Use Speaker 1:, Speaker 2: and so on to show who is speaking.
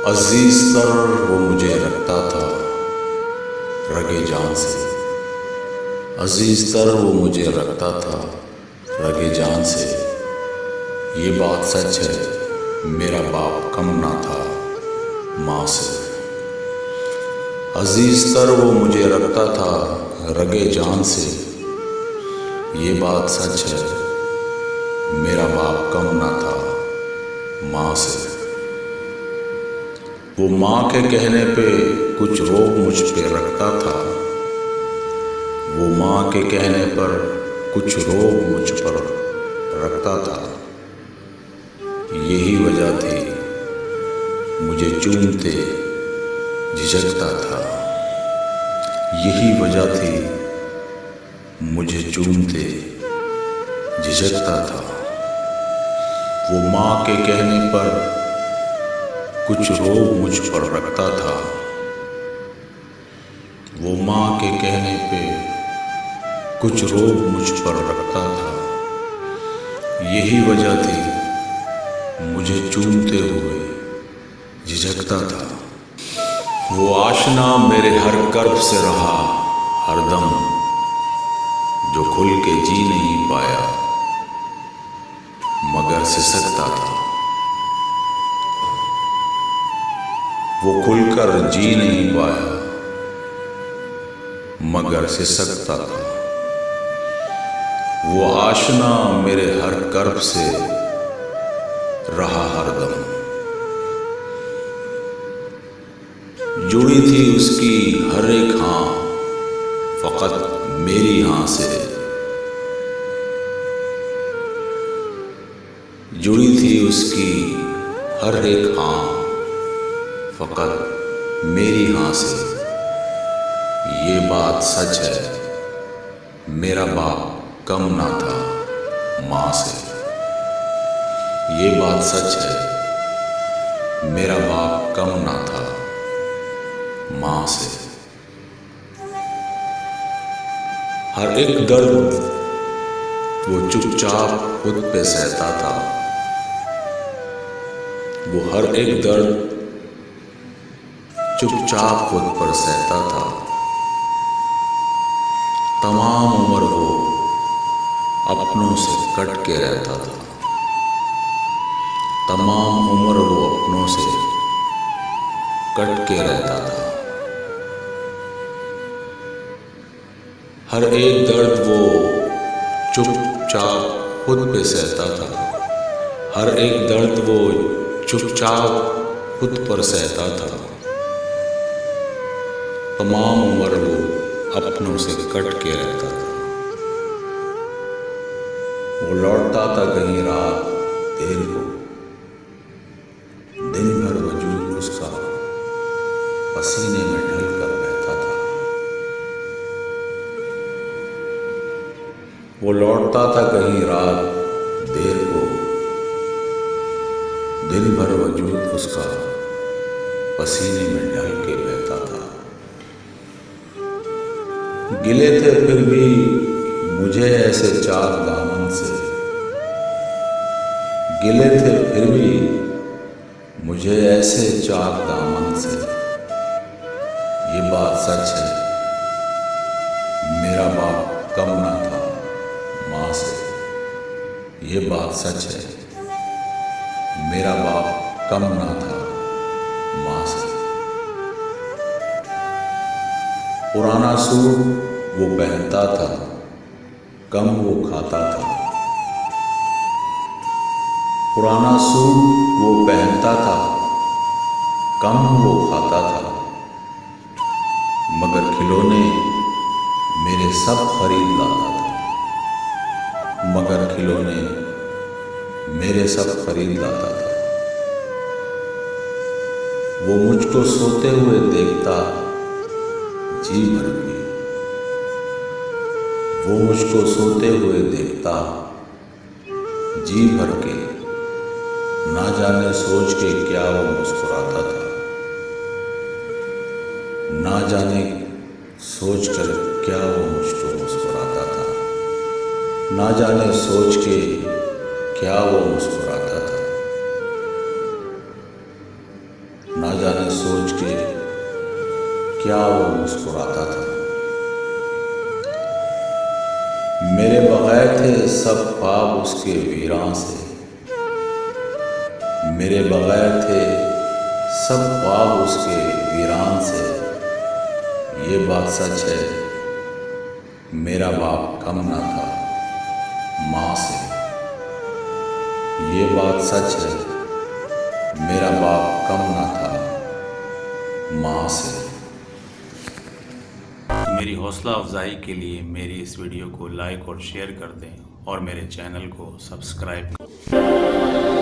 Speaker 1: अजीज तर वो मुझे रखता था रगे जान से। अजीज तर वो मुझे रखता था रगे जान से। ये बात सच है मेरा बाप कम ना था माँ से। अजीज तर वो मुझे रखता था रगे जान से। ये बात सच है मेरा बाप कम ना था माँ से। वो माँ के कहने पे कुछ रोब मुझ पे रखता था। वो माँ के कहने पर कुछ रोब मुझ पर रखता था। यही वजह थी मुझे चूमते झिझकता था। यही वजह थी मुझे चूमते झिझकता था। वो माँ के कहने पर कुछ रोब मुझ पर रखता था। वो माँ के कहने पे कुछ रोब मुझ पर रखता था। यही वजह थी मुझे चूमते हुए झिझकता था। वो आशना मेरे हर कर्ब से रहा हरदम, जो खुल के जी नहीं पाया मगर सिसकता था। वो खुलकर जी नहीं पाया मगर सिसकता था। वो आशना मेरे हर कर्ब से रहा हरदम, जुड़ी थी उसकी हर एक हाँ फकत मेरी हाँ से। जुड़ी थी उसकी हर एक हाँ फकत मेरी हाँ से। ये बात सच है मेरा बाप कम ना था माँ से। ये बात सच है मेरा बाप कम ना था माँ से। हर एक दर्द वो चुपचाप खुद पे सहता था। वो हर एक दर्द चुपचाप खुद पर सहता था। तमाम उम्र वो अपनों से कट के रहता था। तमाम उम्र वो अपनों से कट के रहता था। हर एक दर्द वो चुपचाप खुद पे सहता था। हर एक दर्द वो चुपचाप खुद पर सहता था। तमाम उम्र वो अपनों से कट के रहता था। वो लौटता था कहीं रात देर को, दिन भर वजूद उसका पसीने में ढल कर बहता था। वो लौटता था कहीं रात देर को, दिन भर वजूद उसका पसीने में ढल के बहता था। गिले थे फिर भी मुझे ऐसे चाक दामन से। गिले थे फिर भी मुझे ऐसे चाक दामन से। ये बात सच है मेरा बाप कम ना था माँ से। ये बात सच है मेरा बाप कम ना था माँ से। पुराना सूट वो पहनता था, कम वो खाता था। पुराना सूट वो पहनता था, कम वो खाता था। मगर खिलौने मेरे सब खरीद लाता था। मगर खिलौने मेरे सब खरीद लाता था। वो मुझको सोते हुए देखता जी भर के। वो मुझको सोते हुए देखता जी भर के। ना जाने सोच के क्या वो मुस्कुराता था। ना जाने सोच कर क्या वो मुझको मुस्कुराता था। ना जाने सोच के क्या वो मुस्कुराता था। ना क्या वो मुस्कुराता था। मेरे बगैर थे सब ख्वाब उसके वीरान से, मेरे बगैर थे सब ख्वाब उसके वीरान से। ये बात सच है, मेरा बाप कम ना था माँ से। ये बात सच है, मेरा बाप कम ना था माँ से।
Speaker 2: मेरी हौसला अफजाई के लिए मेरी इस वीडियो को लाइक और शेयर कर दें और मेरे चैनल को सब्सक्राइब करें।